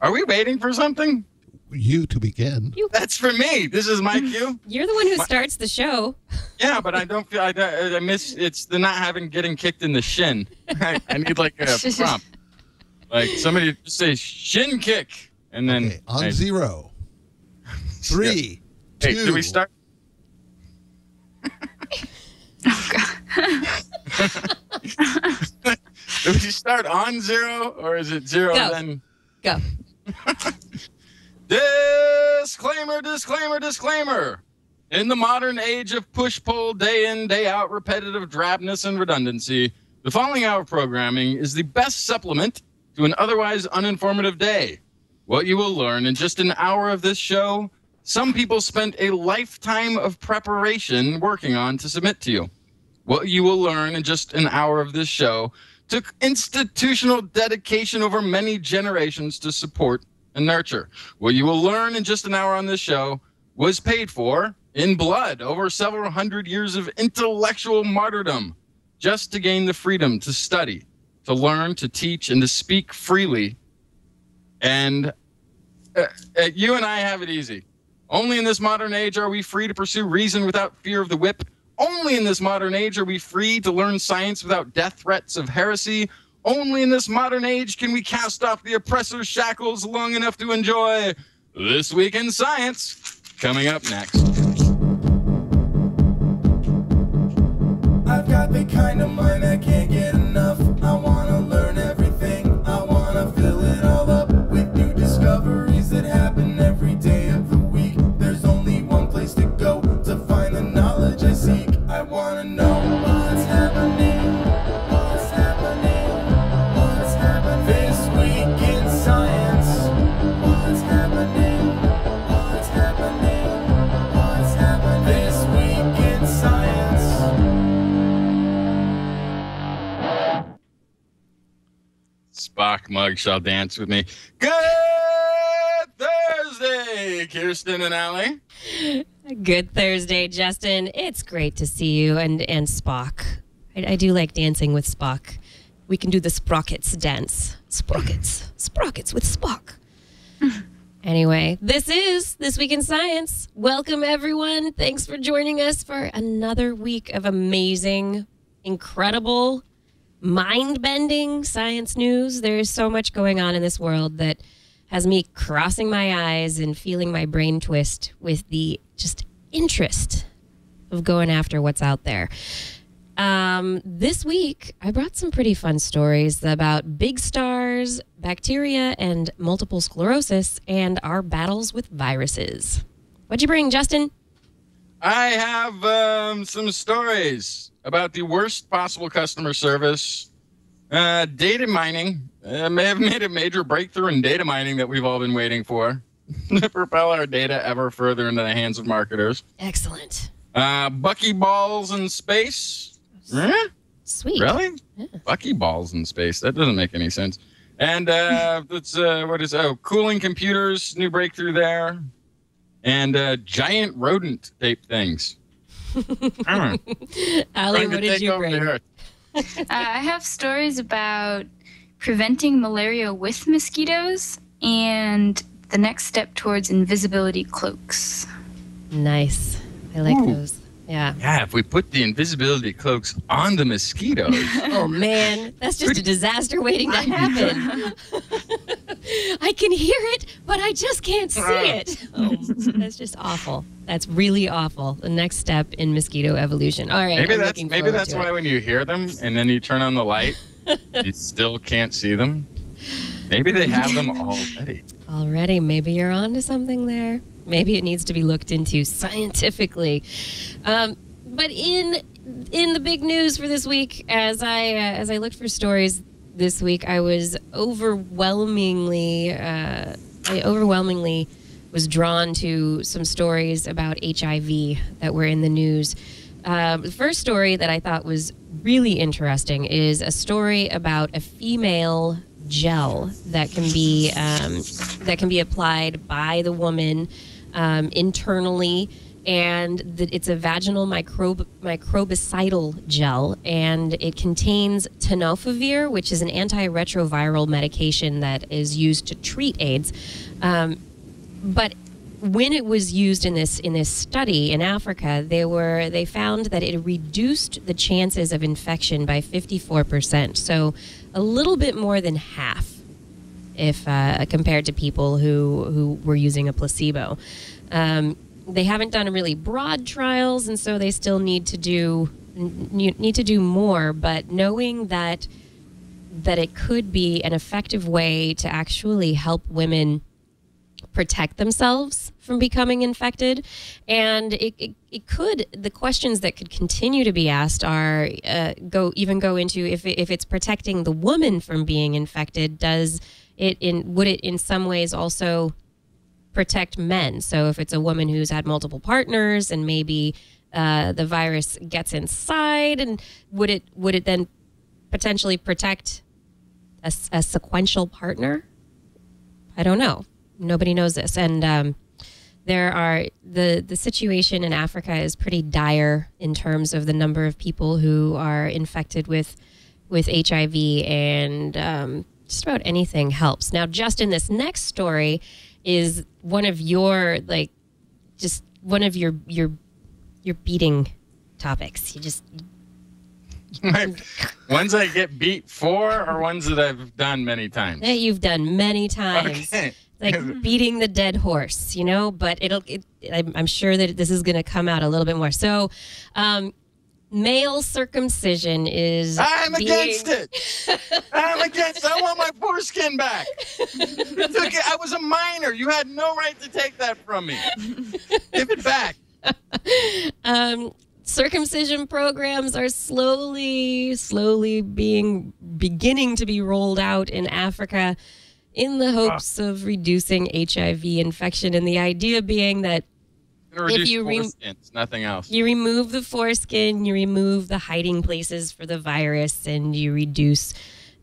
Are we waiting for something? You to begin. That's for me. This is my cue. You're the one who starts the show. Yeah, but I don't feel. I miss. It's the not getting kicked in the shin. I need like a prompt. Like somebody just say shin kick, and then on 0, 3, 2. Hey, did we start? Oh God. Do we start on 0 or is it 0 Go. then? Go. Disclaimer, disclaimer, disclaimer. In the modern age of push-pull, day in, day out, repetitive drabness and redundancy, the following hour of programming is the best supplement to an otherwise uninformative day. What you will learn in just an hour of this show, some people spent a lifetime of preparation working on to submit to you. What you will learn in just an hour of this show took institutional dedication over many generations to support and nurture. What you will learn in just an hour on this show was paid for in blood over several hundred years of intellectual martyrdom just to gain the freedom to study, to learn, to teach, and to speak freely. And you and I have it easy. Only in this modern age are we free to pursue reason without fear of the whip. Only in this modern age are we free to learn science without death threats of heresy. Only in this modern age can we cast off the oppressor's shackles long enough to enjoy This Week in Science. Coming up next. I've got the kind of mind I can't get enough. I want to learn everything. I want to fill it all up with new discoveries that happen every day of the week. There's only one place to go to find the knowledge I seek. I want to know what's happening. What's happening? What's happening this week in science? What's happening? What's happening? What's happening this week in science? Spock mug shall dance with me. Good Thursday, Kirsten and Allie. Good Thursday, Justin. It's great to see you and Spock. I do like dancing with Spock. We can do the sprockets dance. Sprockets with Spock. Anyway, this is This Week in Science. Welcome, everyone. Thanks for joining us for another week of amazing, incredible, mind-bending science news. There is so much going on in this world that has me crossing my eyes and feeling my brain twist with the just interest of going after what's out there. This week, I brought some pretty fun stories about big stars, bacteria, and multiple sclerosis, and our battles with viruses. What'd you bring, Justin? I have some stories about the worst possible customer service. Data mining may have made a major breakthrough in data mining that we've all been waiting for to propel our data ever further into the hands of marketers. Excellent. Bucky balls in space. Sweet. Really? Yeah. Bucky balls in space. That doesn't make any sense. And cooling computers, new breakthrough there. And giant rodent tape things. Allie, what did you bring? I have stories about preventing malaria with mosquitoes and the next step towards invisibility cloaks. Nice. I like those. Yeah. Yeah, if we put the invisibility cloaks on the mosquitoes. Oh, man. That's just a disaster waiting to happen. I can hear it, but I just can't see it. Oh, that's just awful. That's really awful. The next step in mosquito evolution. All right. Maybe that's why when you hear them and then you turn on the light, you still can't see them. Maybe they have them already. Maybe you're onto something there. Maybe it needs to be looked into scientifically. But in the big news for this week, as I looked for stories this week, I was overwhelmingly was drawn to some stories about HIV that were in the news. The first story that I thought was really interesting is a story about a female gel that can be applied by the woman internally, and it's a vaginal microbicidal gel, and it contains tenofovir, which is an antiretroviral medication that is used to treat AIDS. But when it was used in this study in Africa, they found that it reduced the chances of infection by 54%. So a little bit more than half, if compared to people who were using a placebo. They haven't done really broad trials, and so they still need to do more. But knowing that it could be an effective way to actually help women protect themselves from becoming infected, and it could, the questions that could continue to be asked are go into if it's protecting the woman from being infected, would it in some ways also protect men? So if it's a woman who's had multiple partners and maybe the virus gets inside, and would it then potentially protect a sequential partner? I don't know. Nobody knows this. And the situation in Africa is pretty dire in terms of the number of people who are infected with HIV, and just about anything helps. Now, Justin, this next story is one of your beating topics. You just ones I get beat for, or ones that I've done many times? That you've done many times. Okay. Like beating the dead horse, but I'm sure that this is going to come out a little bit more. So, male circumcision is... I'm against it. I want my foreskin back. I was a minor. You had no right to take that from me. Give it back. Circumcision programs are slowly beginning to be rolled out in Africa in the hopes of reducing HIV infection. And the idea being that if you nothing else. You remove the foreskin, you remove the hiding places for the virus, and you reduce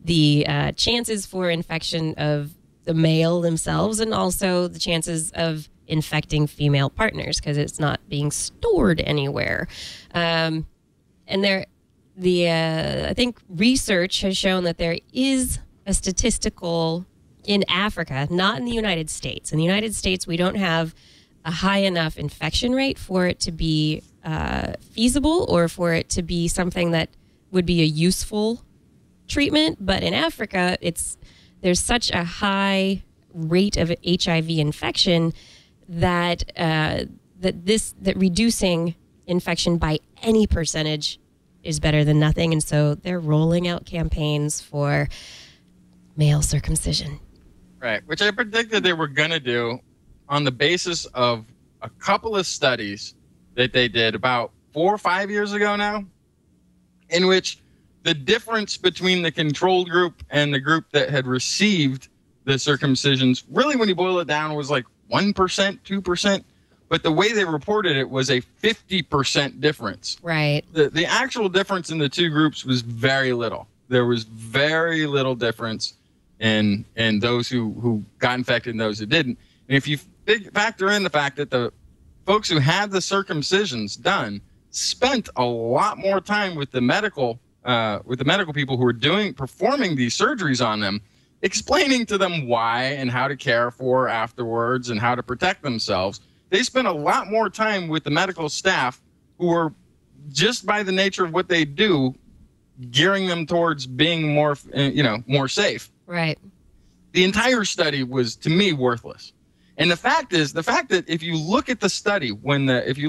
the chances for infection of the male themselves, and also the chances of infecting female partners because it's not being stored anywhere. And I think research has shown that there is a statistical in Africa, not in the United States. In the United States, we don't have a high enough infection rate for it to be feasible, or for it to be something that would be a useful treatment. But in Africa, there's such a high rate of HIV infection that reducing infection by any percentage is better than nothing. And so they're rolling out campaigns for male circumcision. Right, which I predicted they were going to do on the basis of a couple of studies that they did about 4 or 5 years ago now, in which the difference between the control group and the group that had received the circumcisions, really when you boil it down, was like 1%, 2%. But the way they reported it was a 50% difference. Right. The actual difference in the two groups was very little. There was very little difference in those who got infected and those who didn't. And if you factor in the fact that the folks who had the circumcisions done spent a lot more time with the medical people who were performing these surgeries on them, explaining to them why and how to care for afterwards and how to protect themselves. They spent a lot more time with the medical staff who were, just by the nature of what they do, gearing them towards being more safe. Right. The entire study was, to me, worthless. And the fact that if you look at the study, when they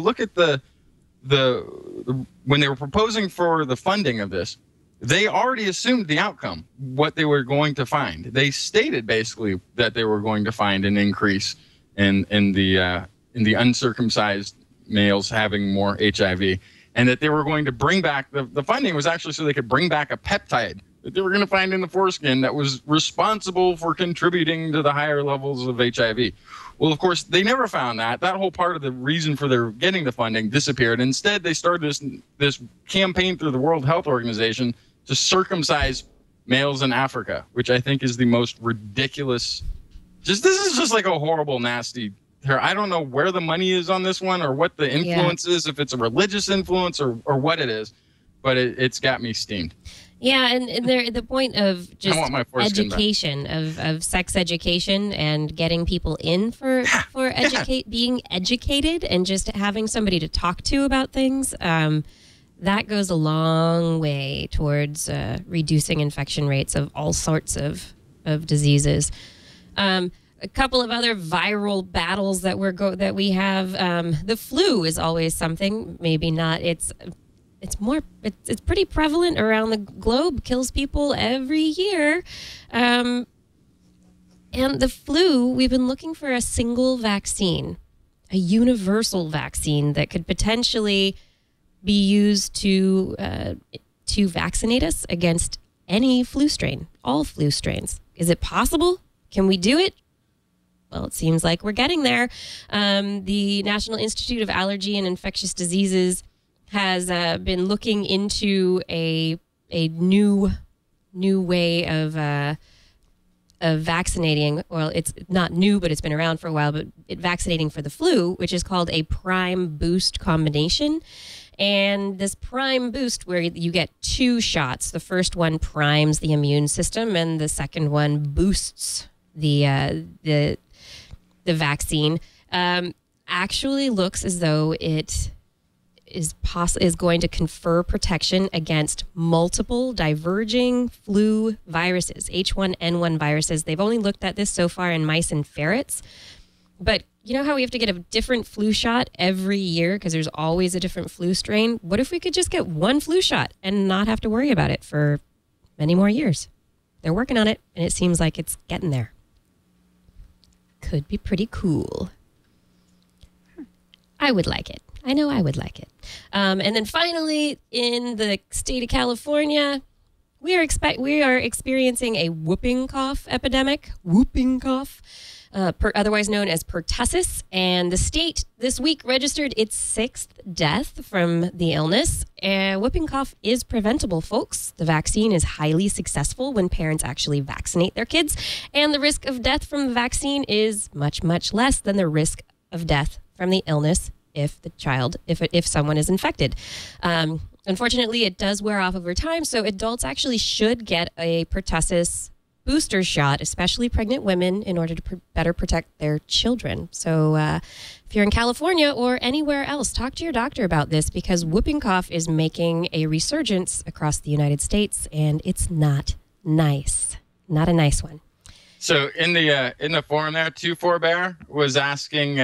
were proposing for the funding of this, they already assumed the outcome, what they were going to find. They stated basically that they were going to find an increase in the uncircumcised males having more HIV, and that they were going to bring back the funding was actually so they could bring back a peptide that they were going to find in the foreskin that was responsible for contributing to the higher levels of HIV. Well, of course, they never found that. That whole part of the reason for their getting the funding disappeared. Instead, they started this campaign through the World Health Organization to circumcise males in Africa, which I think is the most ridiculous. This is just like a horrible, nasty I don't know where the money is on this one or what the influence is, if it's a religious influence or what it is, but it's got me steamed. Yeah, and the point of just education, of sex education and getting people in for being educated and just having somebody to talk to about things, that goes a long way towards reducing infection rates of all sorts of diseases. A couple of other viral battles that we have. The flu is always something. Maybe not. It's pretty prevalent around the globe. Kills people every year. And the flu, we've been looking for a single vaccine, a universal vaccine that could potentially be used to vaccinate us against any flu strain, all flu strains. Is it possible? Can we do it? Well, it seems like we're getting there. The National Institute of Allergy and Infectious Diseases has been looking into a new way of vaccinating. Well, it's not new, but it's been around for a while. But vaccinating for the flu, which is called a prime boost combination. And this prime boost, where you get 2 shots, the first one primes the immune system, and the second one boosts the vaccine. Actually, looks as though it is going to confer protection against multiple diverging flu viruses, H1N1 viruses. They've only looked at this so far in mice and ferrets, but you know how we have to get a different flu shot every year because there's always a different flu strain? What if we could just get one flu shot and not have to worry about it for many more years? They're working on it, and it seems like it's getting there. Could be pretty cool. I would like it. I know I would like it. And then finally, in the state of California, we are experiencing a whooping cough epidemic. Whooping cough. Otherwise known as pertussis, and the state this week registered its 6th death from the illness. Whooping cough is preventable, folks. The vaccine is highly successful when parents actually vaccinate their kids, and the risk of death from the vaccine is much, much less than the risk of death from the illness if someone is infected. Unfortunately, it does wear off over time, so adults actually should get a pertussis booster shot, especially pregnant women, in order to better protect their children. So if you're in California or anywhere else, talk to your doctor about this, because whooping cough is making a resurgence across the United States, and it's not nice. Not a nice one. So in the forum there, 2-4 was asking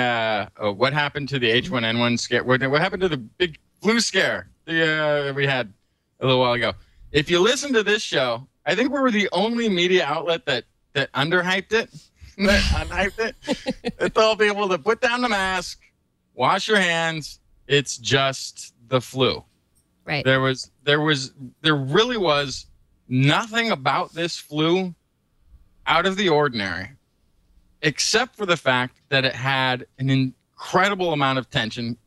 what happened to the H1N1 scare. What happened to the big flu scare we had a little while ago? If you listen to this show, I think we were the only media outlet that underhyped it, that unhyped it. They told people to put down the mask, wash your hands. It's just the flu. Right. There really was nothing about this flu out of the ordinary, except for the fact that it had an incredible amount of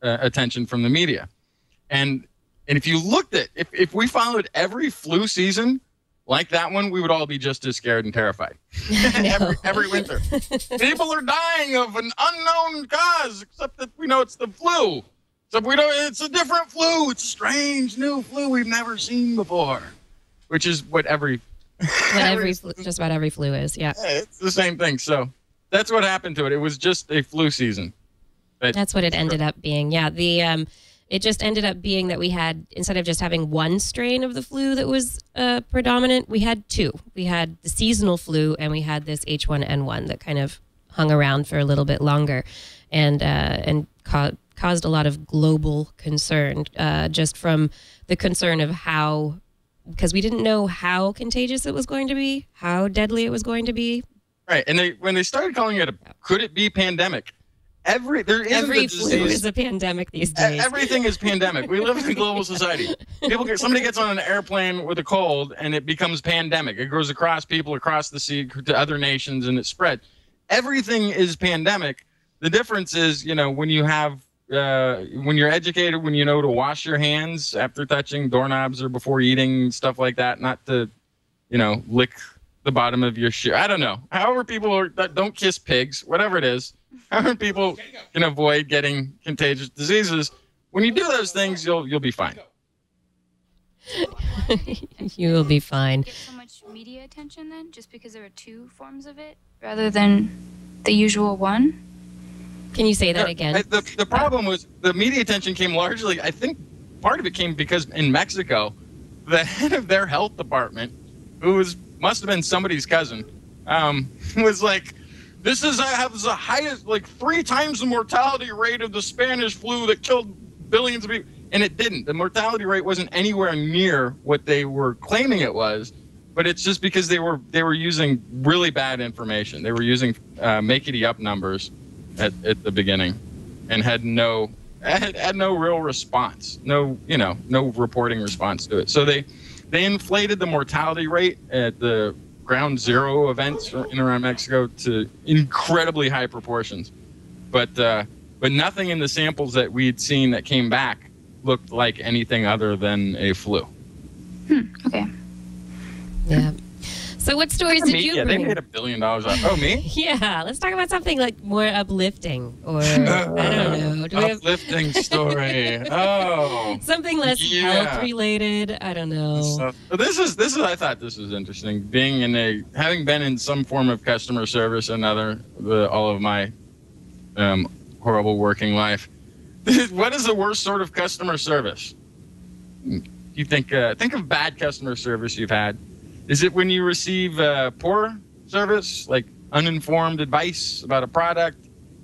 attention from the media. And if you looked at, if we followed every flu season like that one, we would all be just as scared and terrified. every winter. People are dying of an unknown cause, except that we know it's the flu. So we don't, it's a different flu. It's a strange new flu we've never seen before, which is what just about every flu is. Yeah. It's the same thing. So that's what happened to it. It was just a flu season. That's what it ended up being. Yeah. It just ended up being that we had, instead of just having one strain of the flu that was predominant, we had 2. We had the seasonal flu, and we had this H1N1 that kind of hung around for a little bit longer, and caused a lot of global concern, just from the concern of how, because we didn't know how contagious it was going to be, how deadly it was going to be. Right, and when they started calling it could it be pandemic? Every flu is a pandemic these days. Everything is pandemic. We live in a global society. Somebody gets on an airplane with a cold, and it becomes pandemic. It goes across people, across the sea, to other nations, and it spread. Everything is pandemic. The difference is, when you have, when you're educated, when you know to wash your hands after touching doorknobs or before eating, stuff like that, not to, lick the bottom of your shoe. I don't know. However, people don't kiss pigs, whatever it is. people can avoid getting contagious diseases. When you do those things, you'll be fine. You will be fine. Get so much media attention then, just because there are two forms of it rather than the usual one? Can you say that again? The problem was the media attention came largely, I think part of it came because in Mexico, the head of their health department, who must have been somebody's cousin, was like, this has the highest, like 3 times the mortality rate of the Spanish flu that killed billions of people. And it didn't. The mortality rate wasn't anywhere near what they were claiming it was, but it's just because they were using really bad information. They were using make-it-up numbers at the beginning, and had no real response, no reporting response to it. So they inflated the mortality rate at the ground zero events in and around Mexico to incredibly high proportions, but nothing in the samples that we'd seen that came back looked like anything other than a flu. Okay. Yeah. So what stories did you bring? They made $1 billion off. Oh, me? Yeah. Let's talk about something like more uplifting, or I don't know. Do we have Uplifting story. Oh. something less health related? I don't know. So this is. I thought this was interesting. Having been in some form of customer service and all of my horrible working life. What is the worst sort of customer service? You think of bad customer service you've had. Is it when you receive poor service, like uninformed advice about a product?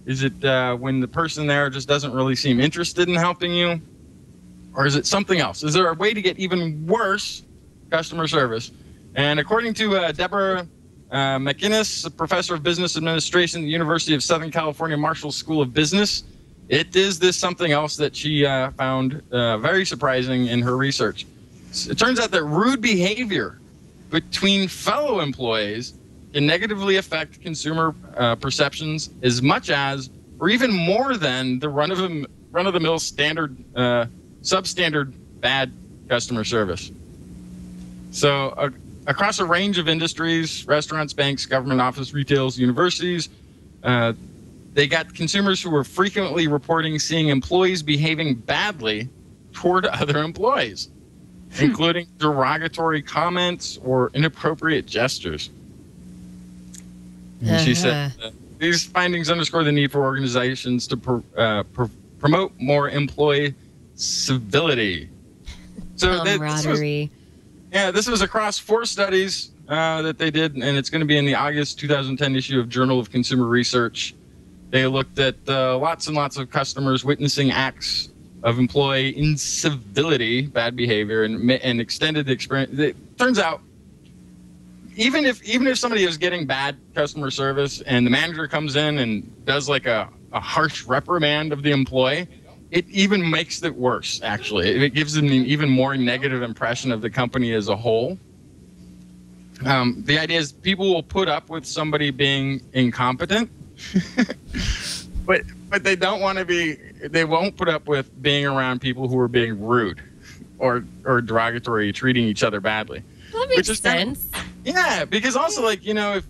Is it when the person there just doesn't really seem interested in helping you? Or is it something else? Is there a way to get even worse customer service? And according to Deborah McInnes, a professor of business administration at the University of Southern California Marshall School of Business, it is this something else that she found very surprising in her research. It turns out that rude behavior between fellow employees can negatively affect consumer perceptions as much as, or even more than, the run-of-the-mill standard, substandard bad customer service. So across a range of industries, restaurants, banks, government office, retails, universities, they got consumers who were frequently reporting seeing employees behaving badly toward other employees, including derogatory comments or inappropriate gestures. And she said, these findings underscore the need for organizations to promote more employee civility. So camaraderie. This was across 4 studies that they did, and it's going to be in the August 2010 issue of Journal of Consumer Research. They looked at lots and lots of customers witnessing acts of employee incivility, bad behavior, and extended the experience. It turns out, even if somebody is getting bad customer service and the manager comes in and does like a harsh reprimand of the employee, it even makes it worse, actually. It gives them an even more negative impression of the company as a whole. The idea is people will put up with somebody being incompetent, but they don't want to be. They won't put up with being around people who are being rude or derogatory, treating each other badly. Well, that makes sense. Yeah, because also, like, can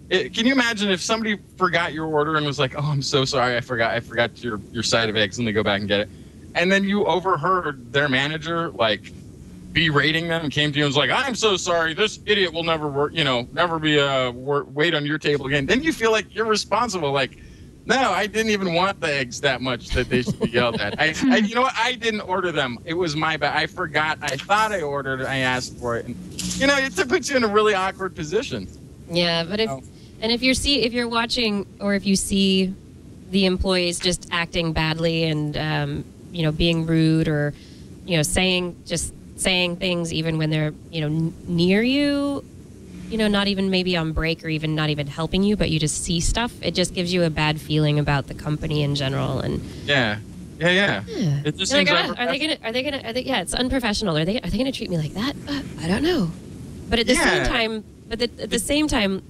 you imagine if somebody forgot your order and was like, "Oh, I'm so sorry, I forgot your side of eggs. Let me go back and get it," and then you overheard their manager like berating them and came to you and was like, "I'm so sorry, this idiot will never work, never be wait on your table again." Then you feel like you're responsible, like, no, I didn't even want the eggs that much that they should be yelled at. You know what? I didn't order them. It was my bad. I forgot. I thought I ordered it. I asked for it. And, it puts you in a really awkward position. Yeah, but if you're watching, or if you see the employees just acting badly and being rude, or saying things even when they're near you, not even maybe on break or even not even helping you, but you just see stuff, it just gives you a bad feeling about the company in general. And yeah. It just seems it's unprofessional. Are they gonna treat me like that? I don't know. But at the same time,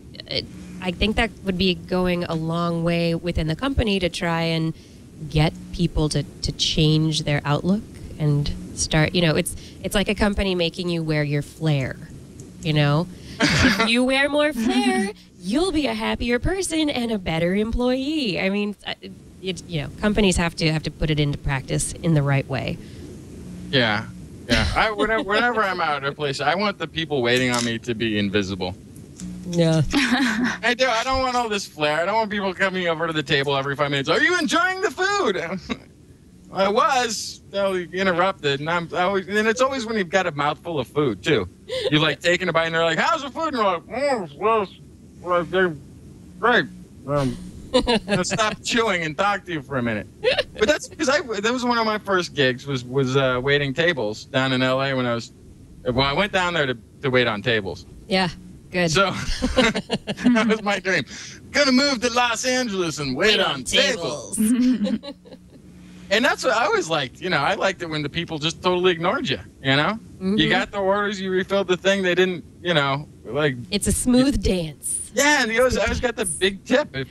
I think that would be going a long way within the company to try and get people to change their outlook and start. It's like a company making you wear your flair. If you wear more flair, you'll be a happier person and a better employee. I mean, companies have to put it into practice in the right way. Yeah. Whenever I'm out at a place, I want the people waiting on me to be invisible. Yeah. I do. I don't want all this flair. I don't want people coming over to the table every 5 minutes. Are you enjoying the food? I was. So interrupted, and and it's always when you've got a mouthful of food too. You like taking a bite, and they're like, "How's the food?" And you're like, well, they're great. I'll stop chewing and talk to you for a minute. But that's because that was one of my first gigs was waiting tables down in LA when I went down there to wait on tables. Yeah. Good. So that was my dream. Gonna move to Los Angeles and wait on tables. And that's what I always liked. I liked it when the people just totally ignored you. Mm-hmm. You got the orders, you refilled the thing. They didn't, like. It's a smooth dance. Yeah, and I always got the big tip if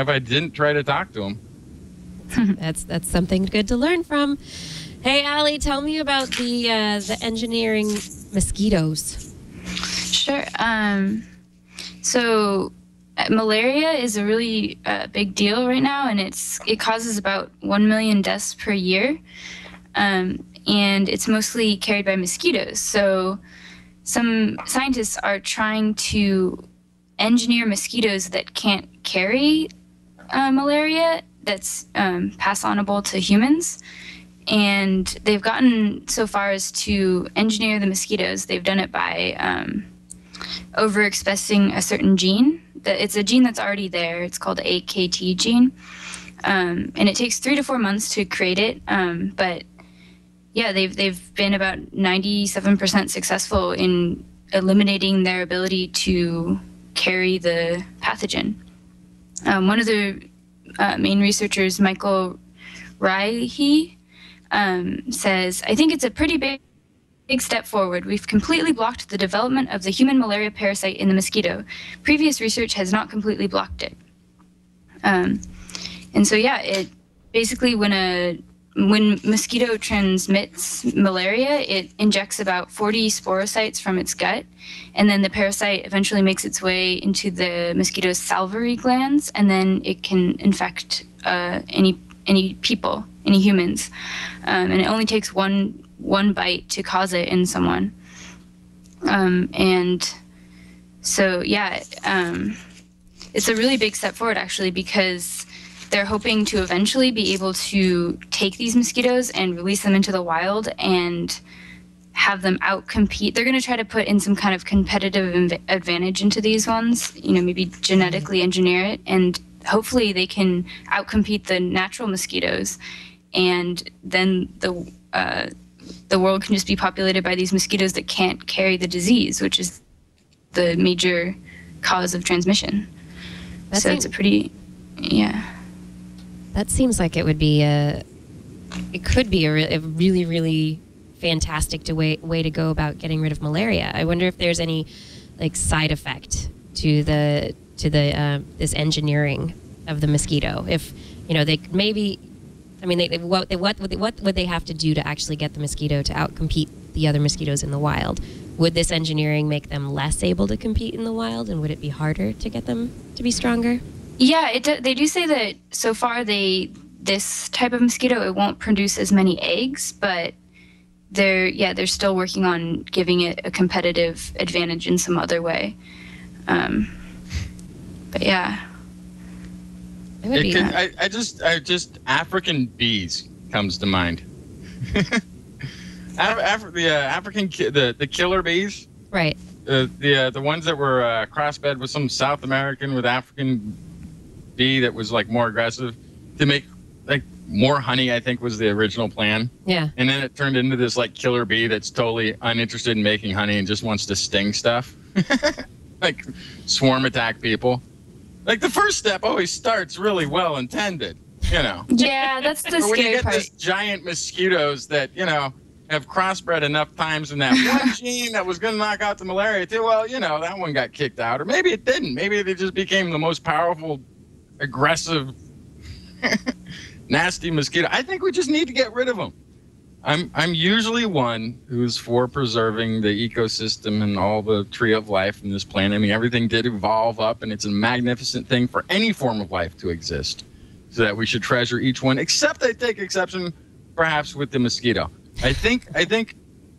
I didn't try to talk to them. That's something good to learn from. Hey, Allie, tell me about the engineering mosquitoes. Sure. So malaria is a really big deal right now, and it causes about 1 million deaths per year, and it's mostly carried by mosquitoes. So some scientists are trying to engineer mosquitoes that can't carry malaria, that's pass-onable to humans. And they've gotten so far as to engineer the mosquitoes. They've done it by overexpressing a certain gene. It's a gene that's already there. It's called the AKT gene. And it takes 3 to 4 months to create it. But yeah, they've been about 97% successful in eliminating their ability to carry the pathogen. One of the main researchers, Michael Raihe, says, "I think it's a pretty big step forward. We've completely blocked the development of the human malaria parasite in the mosquito. Previous research has not completely blocked it." And so, yeah, it basically when mosquito transmits malaria, it injects about 40 sporocytes from its gut, and then the parasite eventually makes its way into the mosquito's salivary glands, and then it can infect any people, any humans, and it only takes one bite to cause it in someone. And so, yeah, it's a really big step forward, actually, because they're hoping to eventually be able to take these mosquitoes and release them into the wild and have them outcompete. They're going to try to put in some kind of competitive advantage into these ones, maybe genetically engineer it, and hopefully they can outcompete the natural mosquitoes, and then the world can just be populated by these mosquitoes that can't carry the disease, which is the major cause of transmission. It's a pretty, yeah. That seems like it would be it could be a really, really fantastic way to go about getting rid of malaria. I wonder if there's any side effect to this engineering of the mosquito. If they maybe, what would they have to do to actually get the mosquito to outcompete the other mosquitoes in the wild? Would this engineering make them less able to compete in the wild, and would it be harder to get them to be stronger? Yeah, they do say that so far this type of mosquito, it won't produce as many eggs, but they're still working on giving it a competitive advantage in some other way. But yeah. I just African bees comes to mind. The killer bees, right? The ones that were crossbred with some South American with African bee that was more aggressive to make more honey. I think was the original plan. Yeah. And then it turned into this killer bee that's totally uninterested in making honey and just wants to sting stuff, swarm attack people. The first step always starts really well intended, Yeah, that's the scary part. When you get these giant mosquitoes that, have crossbred enough times in that one gene that was going to knock out the malaria too, well, that one got kicked out. Or maybe it didn't. Maybe they just became the most powerful, aggressive, nasty mosquito. I think we just need to get rid of them. I'm usually one who's for preserving the ecosystem and all the tree of life in this planet. I mean, everything did evolve up, and it's a magnificent thing for any form of life to exist. So that we should treasure each one, except I take exception, perhaps, with the mosquito. I think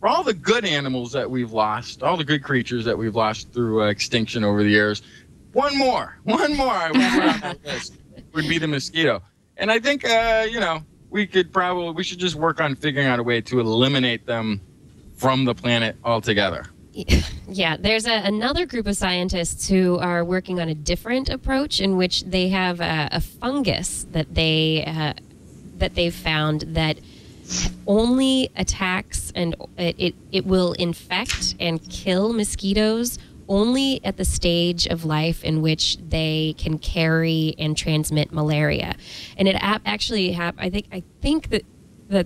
for all the good animals that we've lost, all the good creatures that we've lost through extinction over the years, one more I would put on that list would be the mosquito. And I think, we should just work on figuring out a way to eliminate them from the planet altogether. Yeah, there's another group of scientists who are working on a different approach in which they have a fungus that they've found that only attacks and it will infect and kill mosquitoes only at the stage of life in which they can carry and transmit malaria. And it actually I think that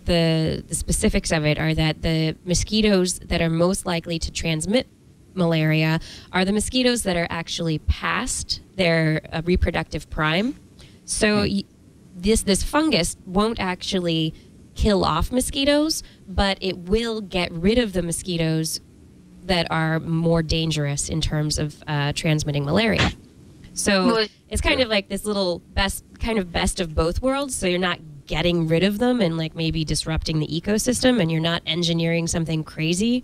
the specifics of it are that the mosquitoes that are most likely to transmit malaria are the mosquitoes that are actually past their reproductive prime. So this fungus won't actually kill off mosquitoes, but it will get rid of the mosquitoes that are more dangerous in terms of transmitting malaria. So it's kind of like this little best of both worlds. So you're not getting rid of them and like maybe disrupting the ecosystem, and you're not engineering something crazy.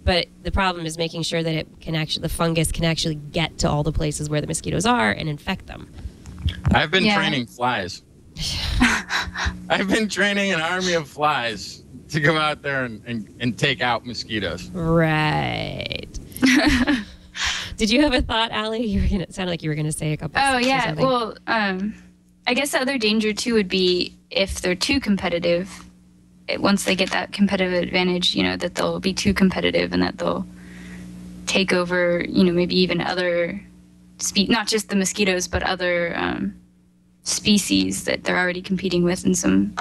But the problem is making sure that the fungus can actually get to all the places where the mosquitoes are and infect them. I've been training flies. I've been training an army of flies to go out there and take out mosquitoes. Right. Did you have a thought, Allie? It sounded like you were going to say a couple. Oh, yeah. Well, I guess the other danger, too, would be if they're too competitive. Once they get that competitive advantage, that they'll be too competitive and that they'll take over, maybe even other not just the mosquitoes, but other species that they're already competing with in some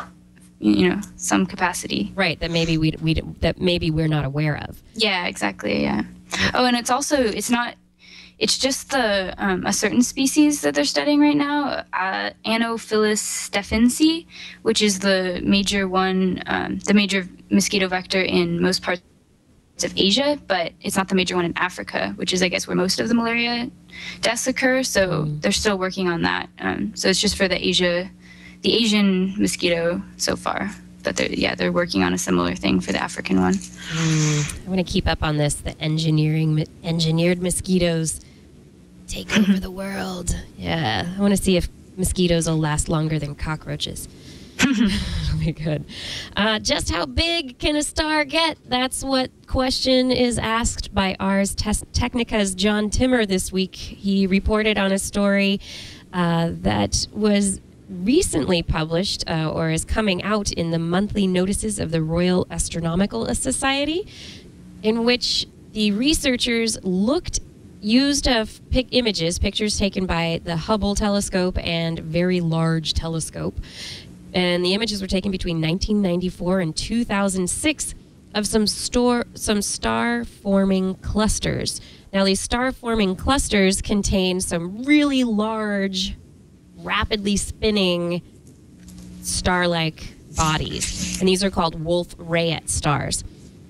capacity. Right, that maybe we're not aware of. Yeah, exactly, yeah. Oh, and it's just a certain species that they're studying right now, Anopheles stephensi, which is the major mosquito vector in most parts of Asia, but it's not the major one in Africa, which is, I guess, where most of the malaria deaths occur. So they're still working on that. So it's just for the Asian mosquito so far. But they're working on a similar thing for the African one. I want to keep up on this. The engineered mosquitoes take over the world. Yeah, I want to see if mosquitoes will last longer than cockroaches. That'll be good. Just how big can a star get? That's what question is asked by Ars Technica's John Timmer this week. He reported on a story that was recently published or is coming out in the monthly notices of the Royal Astronomical Society, in which the researchers used pictures taken by the Hubble telescope and Very Large Telescope. And the images were taken between 1994 and 2006 of some star-forming clusters. Now, these star-forming clusters contain some really large, rapidly spinning star-like bodies, and these are called Wolf-Rayet stars.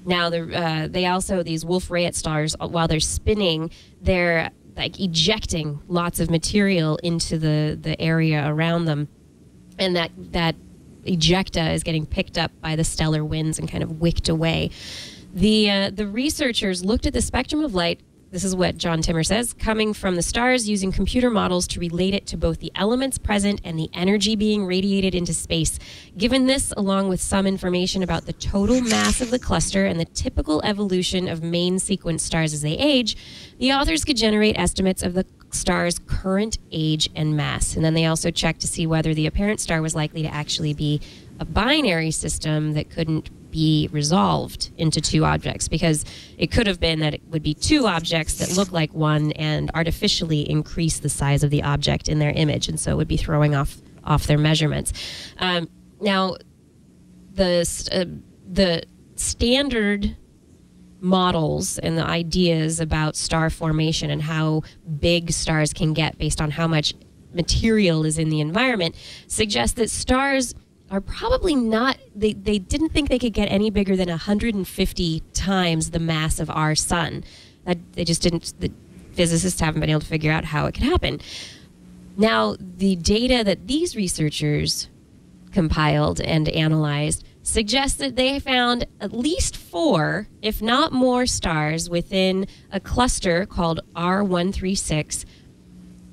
Now, these Wolf-Rayet stars, while they're spinning, they're like ejecting lots of material into the area around them, and that ejecta is getting picked up by the stellar winds and kind of wicked away. The researchers looked at the spectrum of light. This is what John Timmer says, coming from the stars, using computer models to relate it to both the elements present and the energy being radiated into space. Given this, along with some information about the total mass of the cluster and the typical evolution of main sequence stars as they age, the authors could generate estimates of the star's current age and mass. And then they also checked to see whether the apparent star was likely to actually be a binary system that couldn't be resolved into two objects, because it could have been that it would be two objects that look like one and artificially increase the size of the object in their image, and so it would be throwing off their measurements. Now, the standard models and the ideas about star formation and how big stars can get based on how much material is in the environment suggest that stars are probably not, they didn't think they could get any bigger than 150 times the mass of our sun. They just didn't, the physicists haven't been able to figure out how it could happen. Now, the data that these researchers compiled and analyzed suggests that they found at least 4, if not more, stars within a cluster called R136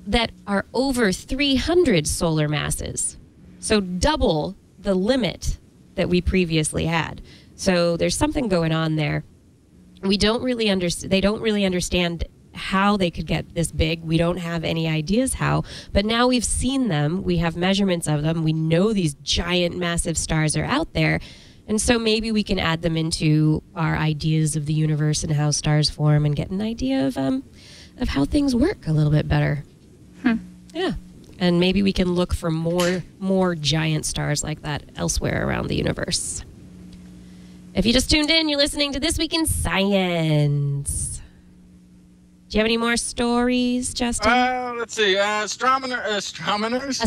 that are over 300 solar masses. So double the limit that we previously had. So there's something going on there. We don't really understand. They don't really understand how they could get this big. We don't have any ideas how. But now we've seen them. We have measurements of them. We know these giant, massive stars are out there. And so maybe we can add them into our ideas of the universe and how stars form and get an idea of how things work a little bit better. Yeah. And maybe we can look for more giant stars like that elsewhere around the universe. If you just tuned in, you're listening to This Week in Science. Do you have any more stories, Justin? Let's see. Astronomers.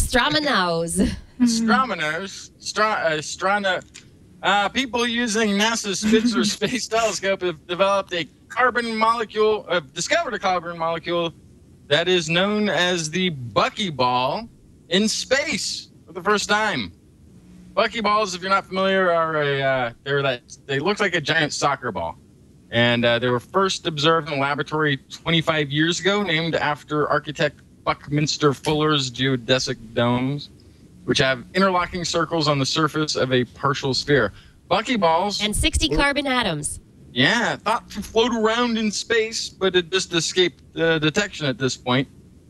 People using NASA's Spitzer Space Telescope have developed discovered a carbon molecule that is known as the Bucky ball in space for the first time. Bucky balls, if you're not familiar, are they look like a giant soccer ball, and they were first observed in a laboratory 25 years ago, named after architect Buckminster Fuller's geodesic domes, which have interlocking circles on the surface of a partial sphere. Bucky balls and 60 carbon atoms. Yeah, thought to float around in space, but it just escaped detection at this point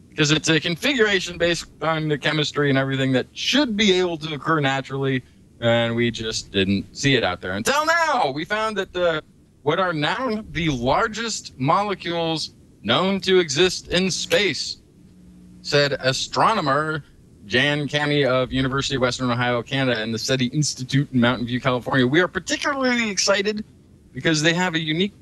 because it's a configuration based on the chemistry and everything that should be able to occur naturally, and we just didn't see it out there. Until now, we found that what are now the largest molecules known to exist in space, said astronomer Jan Cammie of University of Western Ohio, Canada, and the SETI Institute in Mountain View, California. We are particularly excited because they have unique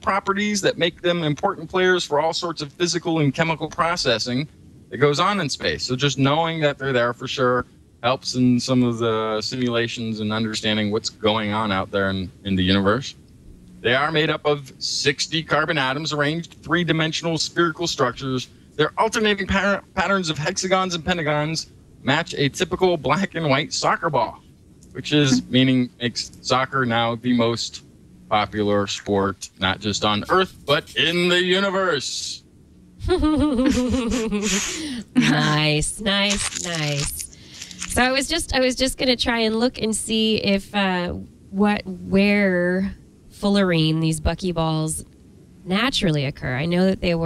properties that make them important players for all sorts of physical and chemical processing that goes on in space. So just knowing that they're there for sure helps in some of the simulations and understanding what's going on out there in the universe. They are made up of 60 carbon atoms arranged in 3-dimensional spherical structures. Their alternating patterns of hexagons and pentagons match a typical black and white soccer ball, which is makes soccer now the most popular sport, not just on Earth, but in the universe. Nice. So I was just going to try and look and see if where fullerene, these Bucky balls, naturally occur. I know that they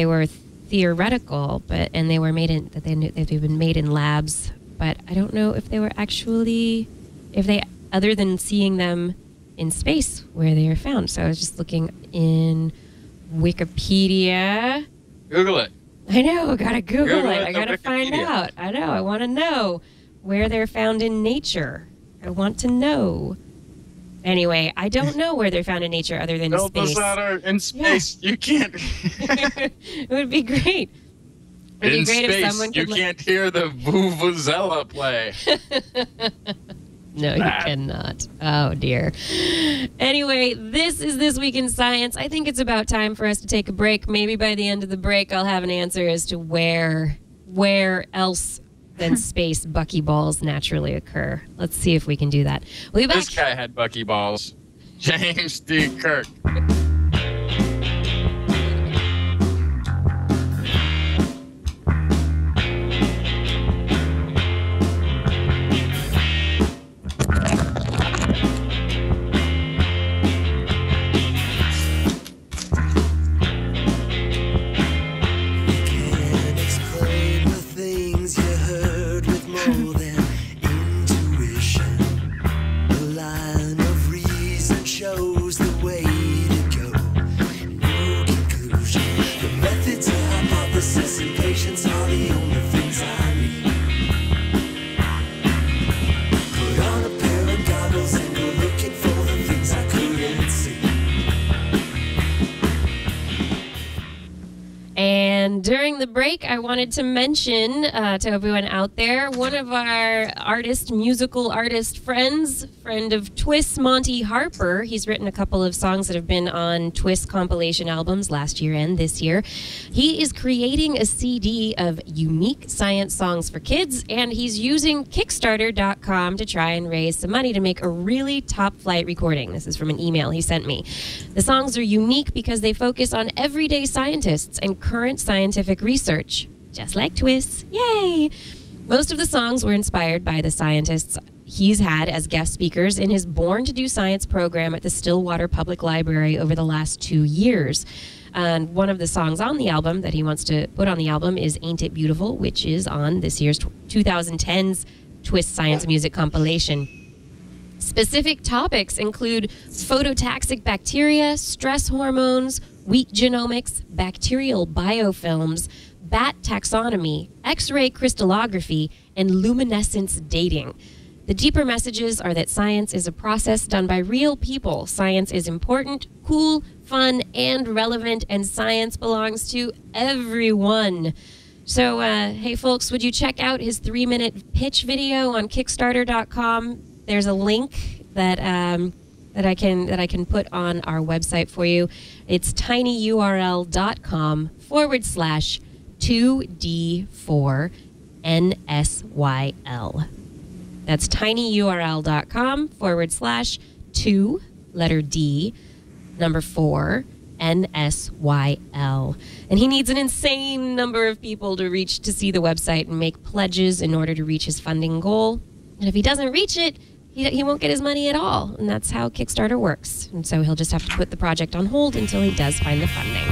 were theoretical, and they were made in they've been made in labs, but I don't know if they were actually other than seeing them in space where they are found. So I was just looking in Wikipedia. Google it. I know, I gotta Google it. I no gotta find Wikipedia. out. I know, I want to know where they're found in nature. I want to know. Anyway, I don't know where they're found in nature other than in Help space. us out in space. Yeah. You can't. It would be great. It would in be great space, if someone could can't hear the vuvuzela play. No, you cannot. Oh, dear. Anyway, this is This Week in Science. I think it's about time for us to take a break. Maybe by the end of the break, I'll have an answer as to where else than space Bucky balls naturally occur. Let's see if we can do that. We'll be back. This guy had Bucky balls. James D. Kirk. Shows the way to go. And during the break, I wanted to mention to everyone out there, one of our musical artist friends, friend of Twis, Monty Harper. He's written a couple of songs that have been on Twis compilation albums last year and this year. He is creating a CD of unique science songs for kids, and he's using Kickstarter.com to try and raise some money to make a really top-flight recording. This is from an email he sent me. The songs are unique because they focus on everyday scientists and current scientific research, just like Twis. Yay! Most of the songs were inspired by the scientists he's had as guest speakers in his Born to Do Science program at the Stillwater Public Library over the last 2 years. And one of the songs on the album that he wants to put on the album is Ain't It Beautiful, which is on this year's 2010's Twis Science Music compilation. Specific topics include phototoxic bacteria, stress hormones, wheat genomics, bacterial biofilms, bat taxonomy, X-ray crystallography, and luminescence dating. The deeper messages are that science is a process done by real people. Science is important, cool, fun, and relevant, and science belongs to everyone. So, hey folks, would you check out his 3-minute pitch video on Kickstarter.com? There's a link that that I can put on our website for you. It's tinyurl.com/2D4NSYL. That's tinyurl.com/2, letter D, number 4, NSYL. And he needs an insane number of people to reach to see the website and make pledges in order to reach his funding goal. And if he doesn't reach it, he won't get his money at all. And that's how Kickstarter works. And so he'll just have to put the project on hold until he does find the funding.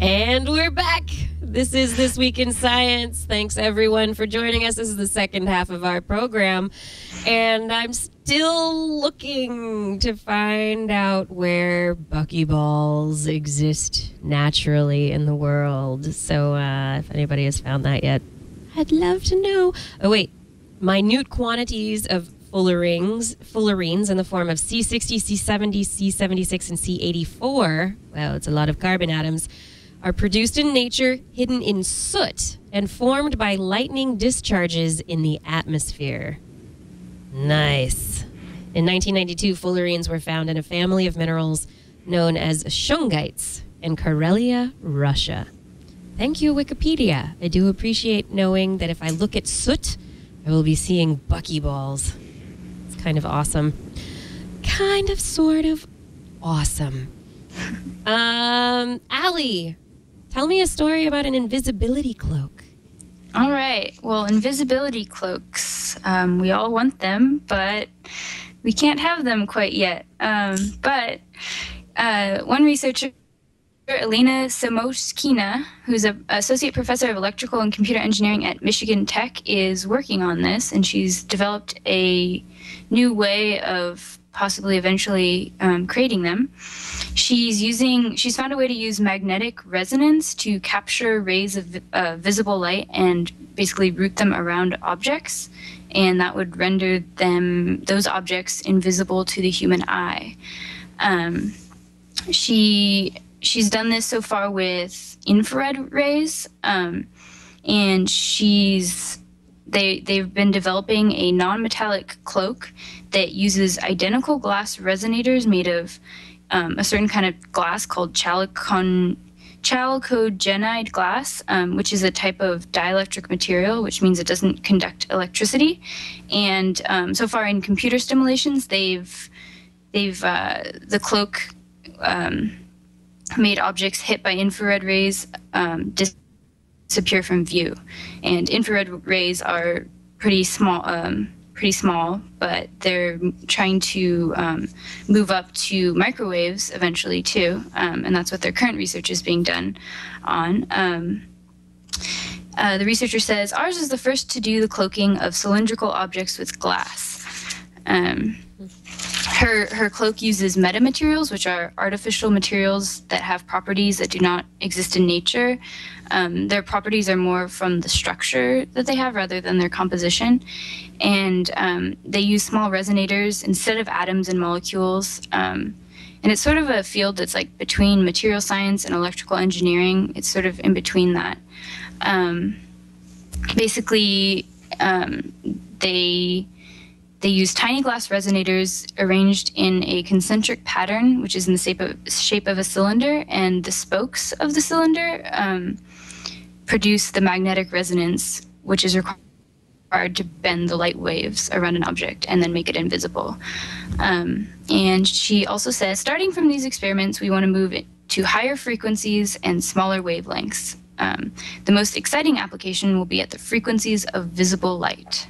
And we're back. This is This Week in Science. Thanks, everyone, for joining us. This is the second half of our program. And I'm still looking to find out where buckyballs exist naturally in the world. So if anybody has found that yet, I'd love to know. Oh, wait. Minute quantities of fullerenes in the form of C60, C70, C76, and C84. Wow, it's a lot of carbon atoms. Are produced in nature, hidden in soot, and formed by lightning discharges in the atmosphere. Nice. In 1992, fullerenes were found in a family of minerals known as shungites in Karelia, Russia. Thank you, Wikipedia. I do appreciate knowing that if I look at soot, I will be seeing buckyballs. It's kind of awesome. Kind of, sort of awesome. Allie, tell me a story about an invisibility cloak. All right. Well, invisibility cloaks, we all want them, but we can't have them quite yet. But one researcher, Elena Samoskina, who's an associate professor of electrical and computer engineering at Michigan Tech, is working on this, and she's developed a new way of possibly eventually creating them. She's found a way to use magnetic resonance to capture rays of visible light and basically route them around objects, and that would render those objects invisible to the human eye. She's done this so far with infrared rays, and they've been developing a non-metallic cloak that uses identical glass resonators made of a certain kind of glass called chalcogenide glass, which is a type of dielectric material, which means it doesn't conduct electricity. And so far in computer simulations, the cloak made objects hit by infrared rays disappear from view. And infrared rays are pretty small, but they're trying to move up to microwaves eventually too, and that's what their current research is being done on. The researcher says, ours is the first to do the cloaking of cylindrical objects with glass. Her cloak uses metamaterials, which are artificial materials that have properties that do not exist in nature. Their properties are more from the structure that they have rather than their composition. And they use small resonators instead of atoms and molecules. And it's sort of a field that's like between material science and electrical engineering. It's sort of in between that. Basically, they use tiny glass resonators arranged in a concentric pattern, which is in the shape of a cylinder, and the spokes of the cylinder produce the magnetic resonance, which is required to bend the light waves around an object and then make it invisible. And she also says, starting from these experiments, we want to move it to higher frequencies and smaller wavelengths. The most exciting application will be at the frequencies of visible light.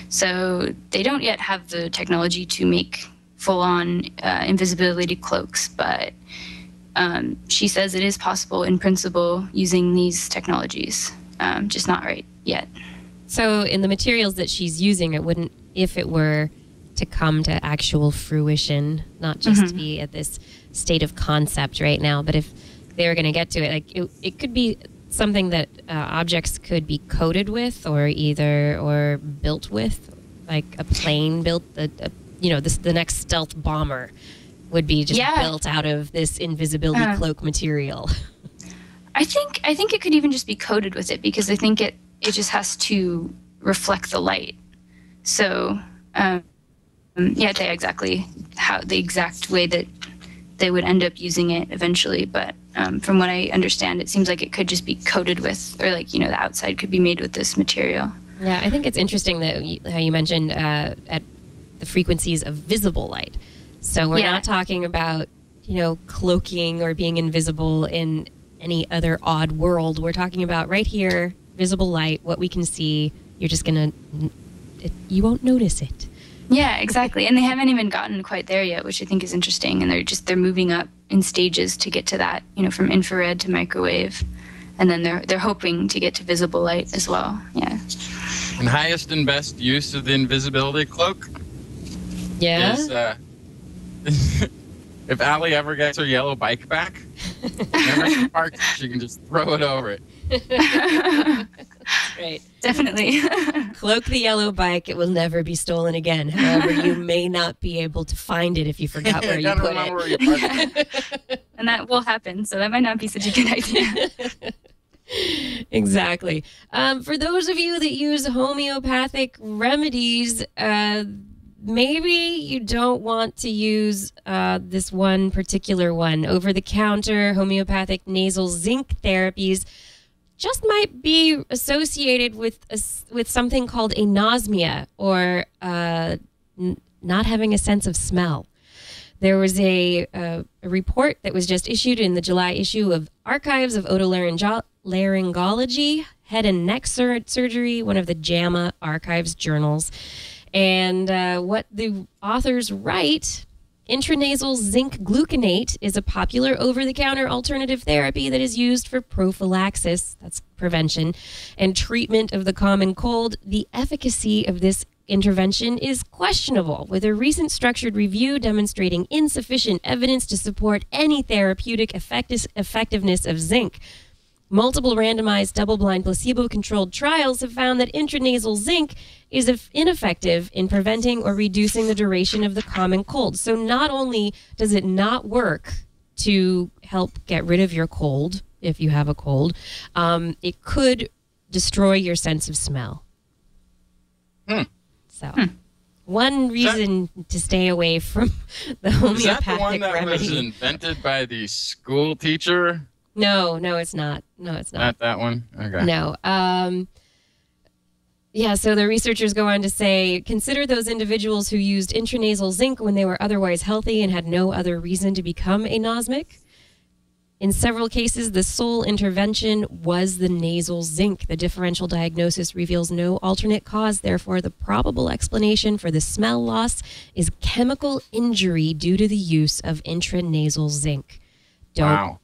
So they don't yet have the technology to make full-on invisibility cloaks, but she says it is possible in principle using these technologies, just not right yet. So in the materials that she's using, it wouldn't, if it were to come to actual fruition, not just to be at this state of concept right now, but if they were going to get to it, like it could be something that objects could be coated with, or built with, like a plane built. The next stealth bomber would be just built out of this invisibility cloak material. I think it could even just be coated with it, because I think it just has to reflect the light. So I'd say exactly the exact way that they would end up using it eventually, but from what I understand, it seems like it could just be coated with, or the outside could be made with this material. Yeah, I think it's interesting that how you mentioned at the frequencies of visible light. So we're not talking about, cloaking or being invisible in any other odd world. We're talking about right here, visible light, what we can see. You're just you won't notice it. Yeah, exactly. And they haven't even gotten quite there yet, which I think is interesting. And they're moving up in stages to get to that, from infrared to microwave. And then they're hoping to get to visible light as well. Yeah. And highest and best use of the invisibility cloak is if Allie ever gets her yellow bike back, whenever she parks, she can just throw it over it. Right. Definitely. Cloak the yellow bike. It will never be stolen again. However, you may not be able to find it if you forgot where you put it. Where you parked it. And that will happen, so that might not be such a good idea. Exactly. For those of you that use homeopathic remedies, maybe you don't want to use this one particular one. Over-the-counter homeopathic nasal zinc therapies just might be associated with something called anosmia, or not having a sense of smell. There was a report that was just issued in the July issue of Archives of Otolaryngology, Head and Neck Surgery, one of the JAMA Archives journals. And what the authors write, intranasal zinc gluconate is a popular over-the-counter alternative therapy that is used for prophylaxis, that's prevention, and treatment of the common cold. The efficacy of this intervention is questionable, with a recent structured review demonstrating insufficient evidence to support any therapeutic effectiveness of zinc. Multiple randomized double-blind placebo-controlled trials have found that intranasal zinc is ineffective in preventing or reducing the duration of the common cold. So not only does it not work to help get rid of your cold, if you have a cold, it could destroy your sense of smell. So one reason to stay away from the homeopathic remedy. Is that the one that was invented by the school teacher No, it's not. No, it's Not that one? Okay. No. Yeah, so the researchers go on to say, consider those individuals who used intranasal zinc when they were otherwise healthy and had no other reason to become anosmic. In several cases, the sole intervention was the nasal zinc. The differential diagnosis reveals no alternate cause. Therefore, the probable explanation for the smell loss is chemical injury due to the use of intranasal zinc. Don't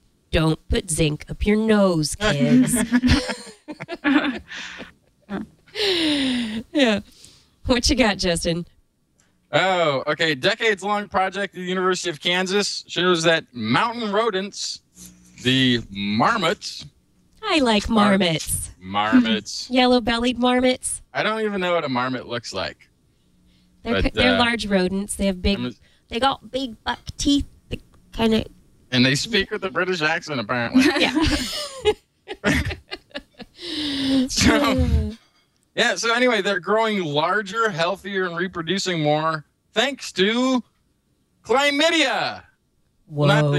put zinc up your nose, kids. Yeah. What you got, Justin? Oh, okay. Decades-long project at the University of Kansas shows that mountain rodents, the marmots. I like marmots. Marmots. Yellow-bellied marmots. I don't even know what a marmot looks like. They're large rodents. They have they got big buck teeth. They kind of. And they speak with a British accent, apparently. Yeah. So anyway, they're growing larger, healthier, and reproducing more thanks to chlamydia. Whoa. Not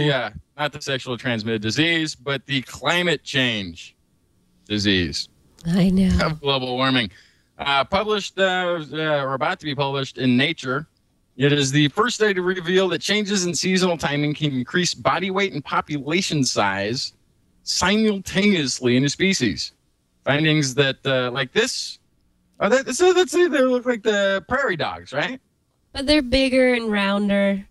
the sexually transmitted disease, but the climate change disease I know. of global warming. Published, or about to be published in Nature. It is the first study to reveal that changes in seasonal timing can increase body weight and population size simultaneously in a species. Findings that, like this, let's say they look like the prairie dogs, right? But they're bigger and rounder.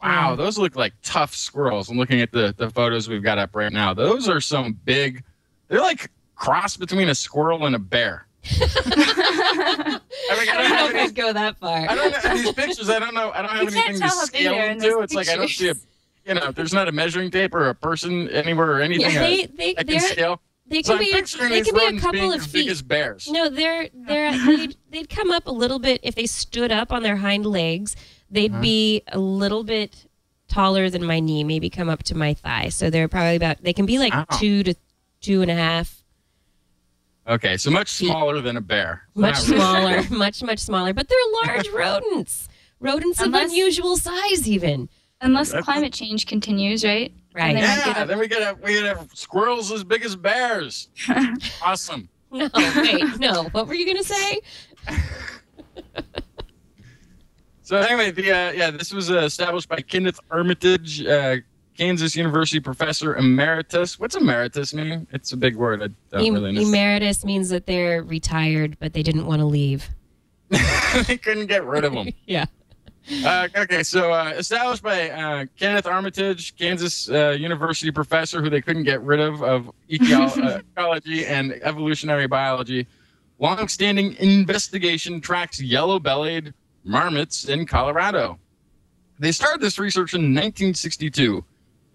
Wow, those look like tough squirrels. I'm looking at the photos we've got up right now. Those are some big, they're like cross between a squirrel and a bear. I don't know if I'd go that far. I don't know these pictures. I don't have anything to scale them to. It's like I don't see there's not a measuring tape or a person anywhere or anything that can scale. They can be a couple of feet. Big as bears. No, they'd come up a little bit if they stood up on their hind legs. They'd be a little bit taller than my knee, maybe come up to my thigh. So they're probably they can be like 2 to 2.5. Okay, so much smaller than a bear. Much smaller, much smaller. But they're large rodents. Rodents of unusual size, even. Unless climate change continues, right? Right. Then we could have squirrels as big as bears. Awesome. No, wait, no. What were you gonna say? So anyway, this was established by Kenneth Armitage, Kansas University professor emeritus. What's emeritus mean? It's a big word. I don't really know. Emeritus means that they're retired, but they didn't want to leave. They couldn't get rid of them. Yeah. Okay, so established by Kenneth Armitage, Kansas University professor who they couldn't get rid of ecology and evolutionary biology. Long-standing investigation tracks yellow-bellied marmots in Colorado. They started this research in 1962,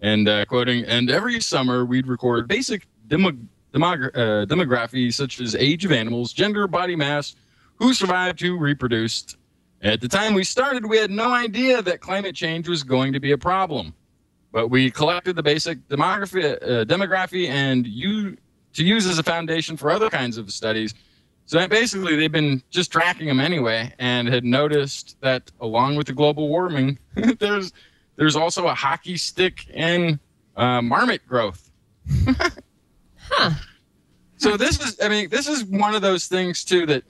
and quoting, and every summer we'd record basic demography such as age of animals, gender, body mass, who survived, who reproduced. At the time we started, we had no idea that climate change was going to be a problem, but we collected the basic demography and to use as a foundation for other kinds of studies. So basically, they've been just tracking them anyway, and had noticed that along with the global warming, there's also a hockey stick in marmot growth. Huh. So this is one of those things too that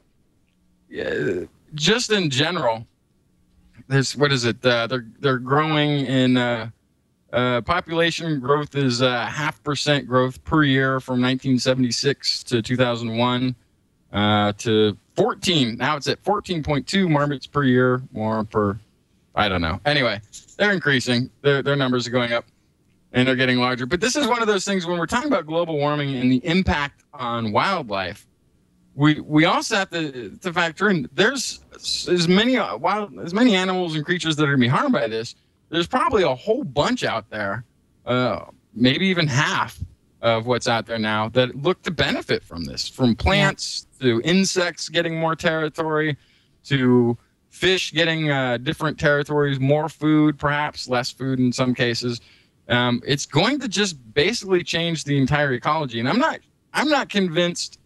just in general, they're growing in population growth is 0.5% growth per year from 1976 to 2001. To 14. Now it's at 14.2 marmots per year, I don't know. Anyway, they're increasing. Their numbers are going up, and they're getting larger. But this is one of those things when we're talking about global warming and the impact on wildlife. We also have to factor in there's as many animals and creatures that are going to be harmed by this. There's probably a whole bunch out there, maybe even half of what's out there now that look to benefit from this, from plants to insects getting more territory, to fish getting different territories, more food, perhaps less food in some cases. It's going to just basically change the entire ecology. And I'm not convinced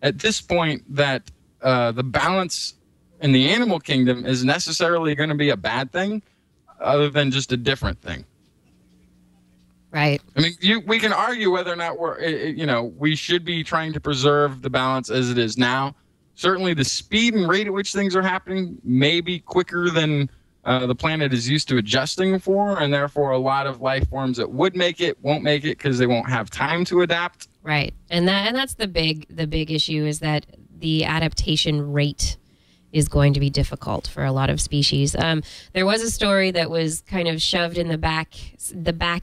at this point that the balance in the animal kingdom is necessarily going to be a bad thing, other than just a different thing. Right. I mean, we can argue whether or not we should be trying to preserve the balance as it is now. Certainly, the speed and rate at which things are happening may be quicker than the planet is used to adjusting for, and therefore a lot of life forms that would make it won't make it because they won't have time to adapt. Right, and that's the big issue is that the adaptation rate is going to be difficult for a lot of species. There was a story that was kind of shoved in the back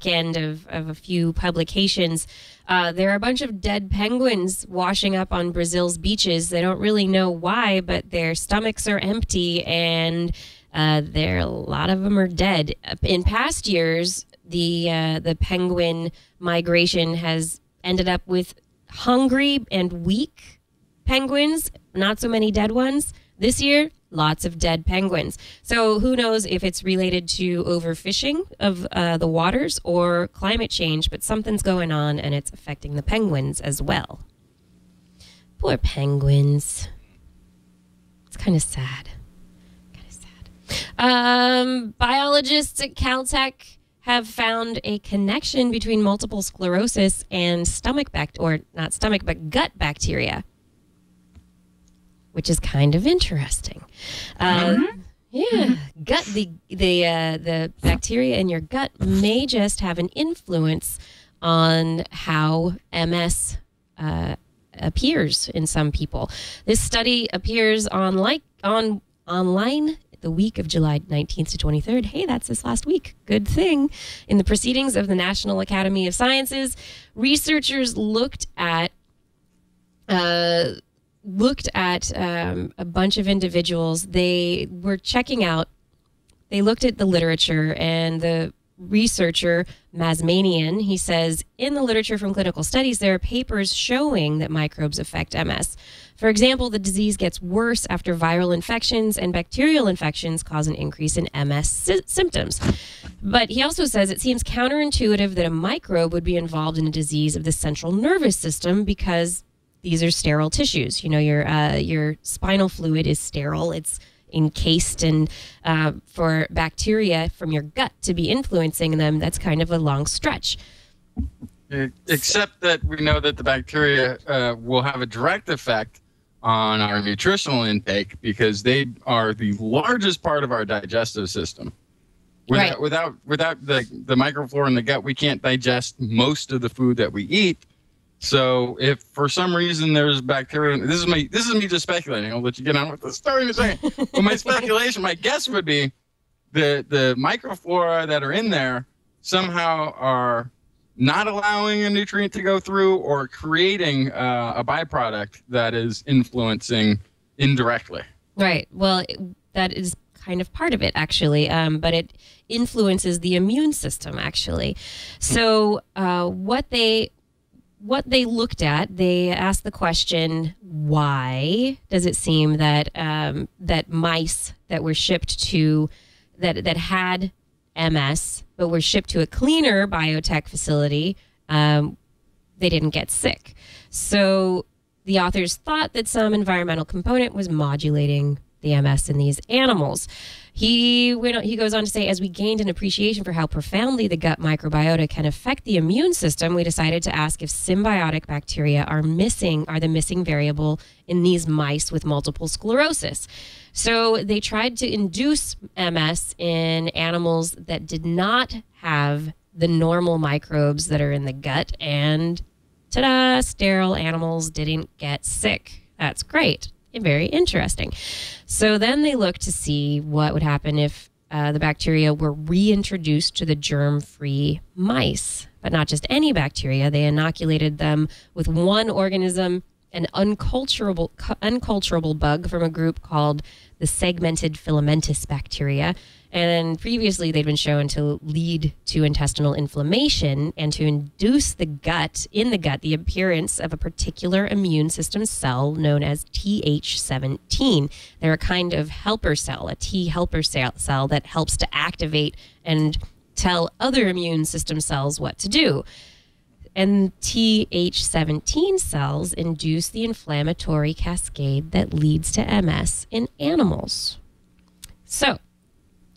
end of a few publications. There are a bunch of dead penguins washing up on Brazil's beaches. They don't really know why, but their stomachs are empty, and a lot of them are dead. In past years, the penguin migration has ended up with hungry and weak penguins, not so many dead ones. This year, lots of dead penguins. So who knows if it's related to overfishing of the waters or climate change, but something's going on and it's affecting the penguins as well. Poor penguins. It's kind of sad. Biologists at Caltech have found a connection between multiple sclerosis and gut bacteria, which is kind of interesting. Yeah, the bacteria in your gut may just have an influence on how MS appears in some people. This study appears online the week of July 19th to 23rd. Hey, that's this last week. Good thing. In the Proceedings of the National Academy of Sciences, researchers looked at a bunch of individuals. They were checking out, they looked at the literature, and the researcher, Masmanian, he says, in the literature from clinical studies, there are papers showing that microbes affect MS. For example, the disease gets worse after viral infections, and bacterial infections cause an increase in MS symptoms. But he also says it seems counterintuitive that a microbe would be involved in a disease of the central nervous system because these are sterile tissues. You know, your spinal fluid is sterile. It's encased, and for bacteria from your gut to be influencing them, that's kind of a long stretch. Except that we know that the bacteria will have a direct effect on our nutritional intake because they are the largest part of our digestive system. Without the microflora in the gut, we can't digest most of the food that we eat. So if for some reason there's bacteria, this is me just speculating. I'll let you get on with the story in a second. But my speculation, my guess would be the microflora that are in there somehow are not allowing a nutrient to go through or creating a byproduct that is influencing indirectly. Right. Well, that is kind of part of it, actually, but it influences the immune system, actually. So what they looked at, they asked the question, why does it seem that that mice that were shipped to that had MS but were shipped to a cleaner biotech facility, they didn't get sick? So the authors thought that some environmental component was modulating the MS in these animals. He goes on to say, as we gained an appreciation for how profoundly the gut microbiota can affect the immune system, we decided to ask if symbiotic bacteria are the missing variable in these mice with multiple sclerosis. So they tried to induce MS in animals that did not have the normal microbes that are in the gut, and ta-da, sterile animals didn't get sick. That's great. Very interesting. So then they looked to see what would happen if the bacteria were reintroduced to the germ-free mice. But not just any bacteria. They inoculated them with one organism, an unculturable bug from a group called the segmented filamentous bacteria. And previously they'd been shown to lead to intestinal inflammation and to induce the appearance of a particular immune system cell known as Th17. They're a kind of helper cell, a T helper cell that helps to activate and tell other immune system cells what to do. And Th17 cells induce the inflammatory cascade that leads to MS in animals. So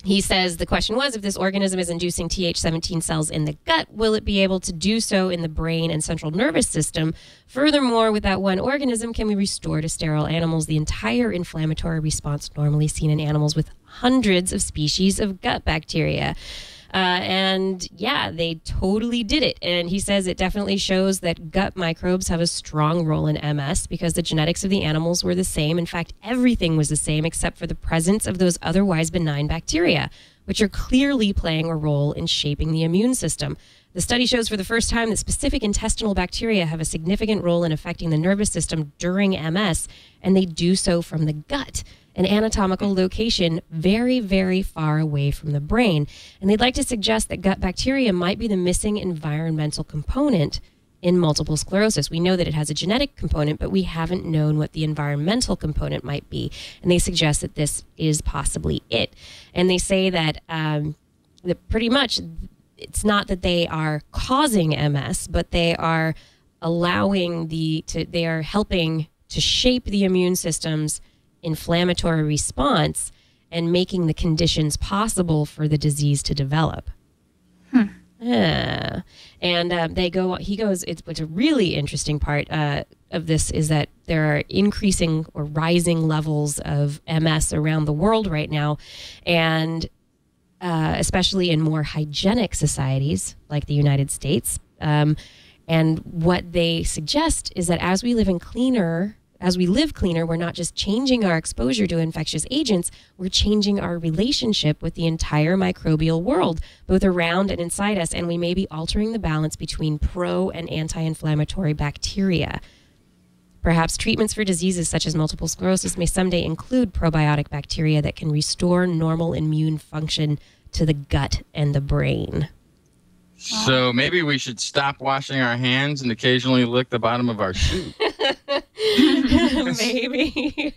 He says the question was, if this organism is inducing Th17 cells in the gut, will it be able to do so in the brain and central nervous system? Furthermore, with that one organism, can we restore to sterile animals the entire inflammatory response normally seen in animals with hundreds of species of gut bacteria? And yeah, they totally did it. And he says it definitely shows that gut microbes have a strong role in MS because the genetics of the animals were the same. In fact, everything was the same except for the presence of those otherwise benign bacteria, which are clearly playing a role in shaping the immune system. The study shows for the first time that specific intestinal bacteria have a significant role in affecting the nervous system during MS, and they do so from the gut, an anatomical location very, very far away from the brain. And they'd like to suggest that gut bacteria might be the missing environmental component in multiple sclerosis. We know that it has a genetic component, but we haven't known what the environmental component might be. And they suggest that this is possibly it. And they say that, that pretty much it's not that they are causing MS, but they are allowing they are helping to shape the immune system's inflammatory response and making the conditions possible for the disease to develop. Yeah. And he goes, what's a really interesting part of this is that there are increasing or rising levels of MS around the world right now. And especially in more hygienic societies like the United States. And what they suggest is that as we live cleaner, we're not just changing our exposure to infectious agents, we're changing our relationship with the entire microbial world, both around and inside us, and we may be altering the balance between pro and anti-inflammatory bacteria. Perhaps treatments for diseases such as multiple sclerosis may someday include probiotic bacteria that can restore normal immune function to the gut and the brain. So maybe we should stop washing our hands and occasionally lick the bottom of our shoe. Maybe.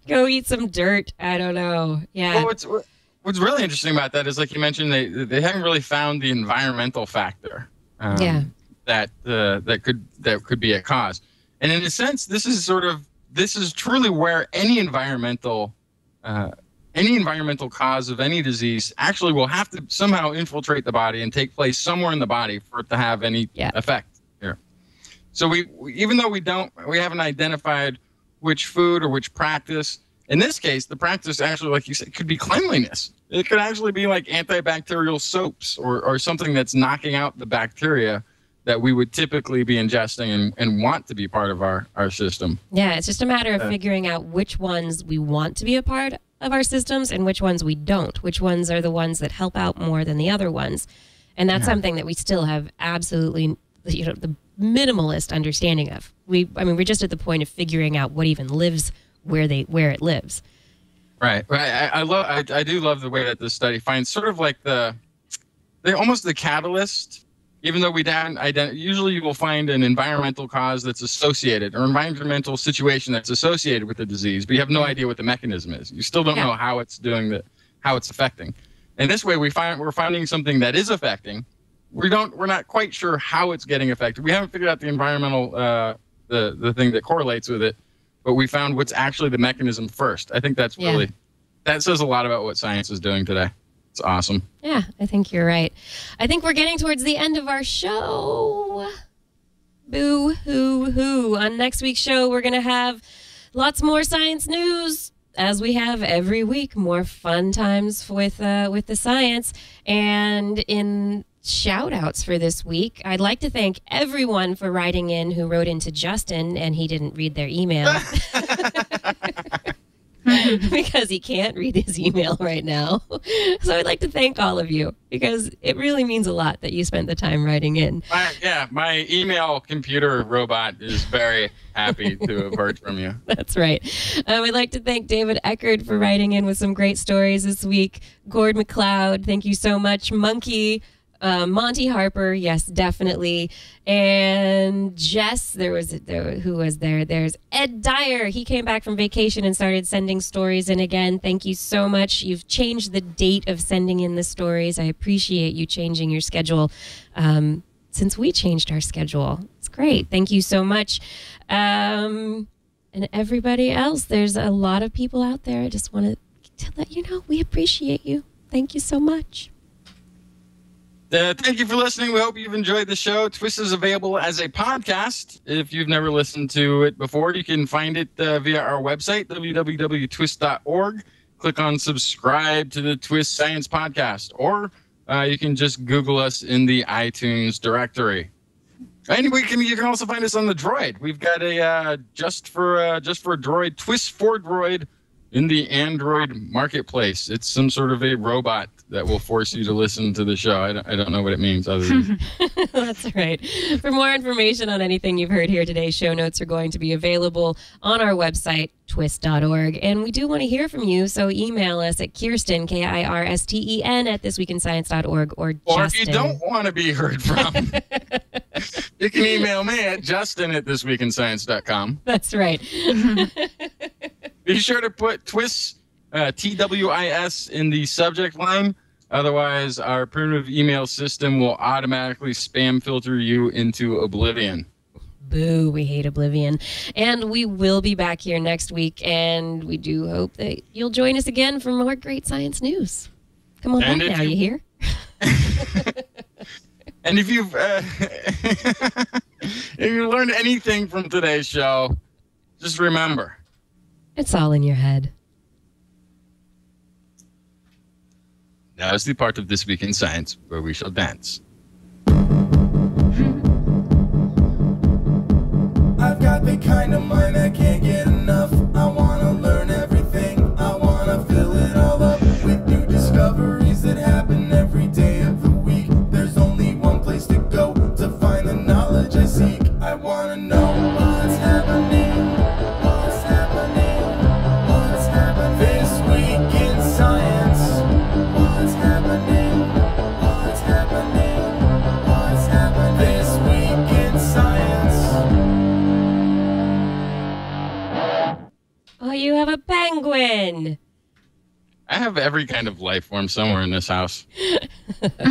Go eat some dirt. I don't know. Yeah. Well, what's really interesting about that is, like you mentioned, they haven't really found the environmental factor that could be a cause. And in a sense, this is truly where any environmental cause of any disease actually will have to somehow infiltrate the body and take place somewhere in the body for it to have any effect here. So even though we haven't identified which food or which practice, in this case, the practice actually, like you said, could be cleanliness. It could actually be like antibacterial soaps or something that's knocking out the bacteria that we would typically be ingesting and want to be part of our system. Yeah, it's just a matter of figuring out which ones we want to be a part of our systems and which ones we don't, which ones are the ones that help out more than the other ones. And that's something that we still have absolutely, the minimalist understanding of. We're just at the point of figuring out what even lives where it lives. Right. I do love the way that this study finds sort of like almost the catalyst. Even though we don't usually you will find an environmental cause that's associated or environmental situation that's associated with the disease, but you have no idea what the mechanism is. You still don't know how it's how it's affecting. And this way we're finding something that is affecting. We're not quite sure how it's getting affected. We haven't figured out the environmental the thing that correlates with it, but we found what's actually the mechanism first. I think that says a lot about what science is doing today. It's awesome. Yeah, I think you're right. I think we're getting towards the end of our show. Boo hoo hoo. On next week's show, we're going to have lots more science news, as we have every week. More fun times with the science. And in shout outs for this week, I'd like to thank everyone for writing in who wrote into Justin and he didn't read their email. Because he can't read his email right now. So I'd like to thank all of you because it really means a lot that you spent the time writing in. My email computer robot is very happy to have heard from you. That's right. I'd like to thank David Eckert for writing in with some great stories this week. Gord McLeod, thank you so much. Monkey, Monty Harper, yes, definitely. And Jess, who was there? There's Ed Dyer. He came back from vacation and started sending stories in again. Thank you so much. You've changed the date of sending in the stories. I appreciate you changing your schedule since we changed our schedule. It's great. Thank you so much. And everybody else, there's a lot of people out there. I just want to let you know we appreciate you. Thank you so much. Thank you for listening. We hope you've enjoyed the show. Twis is available as a podcast. If you've never listened to it before, you can find it via our website, www.twis.org. Click on subscribe to the Twis Science Podcast, or you can just Google us in the iTunes directory. And you can also find us on the Droid. We've got a just for a Droid, Twis for Droid in the Android marketplace. It's some sort of a robot that will force you to listen to the show. I don't know what it means other than... That's right. For more information on anything you've heard here today, show notes are going to be available on our website, twis.org. And we do want to hear from you, so email us at Kirsten, Kirsten, at thisweekinscience.org, or Justin. Or if you don't want to be heard from, you can email me at justin@thisweekinscience.com. That's right. Be sure to put Twis, TWIS, in the subject line. Otherwise, our primitive email system will automatically spam filter you into oblivion. Boo, we hate oblivion. And we will be back here next week, and we do hope that you'll join us again for more great science news. Come on back now, you hear? And if you've if you learned anything from today's show, just remember, it's all in your head. Now is the part of This Week in Science where we shall dance. I've got the kind of mind I can't get enough. I wanna learn everything. I wanna fill it all up with new discoveries that happen every day of the week. There's only one place to go to find the knowledge I seek. I wanna know what's happening. What's happening? What's happening this week in science? What's happening? What's happening? What's happening this week in science? Oh, you have a penguin. I have every kind of life form somewhere in this house.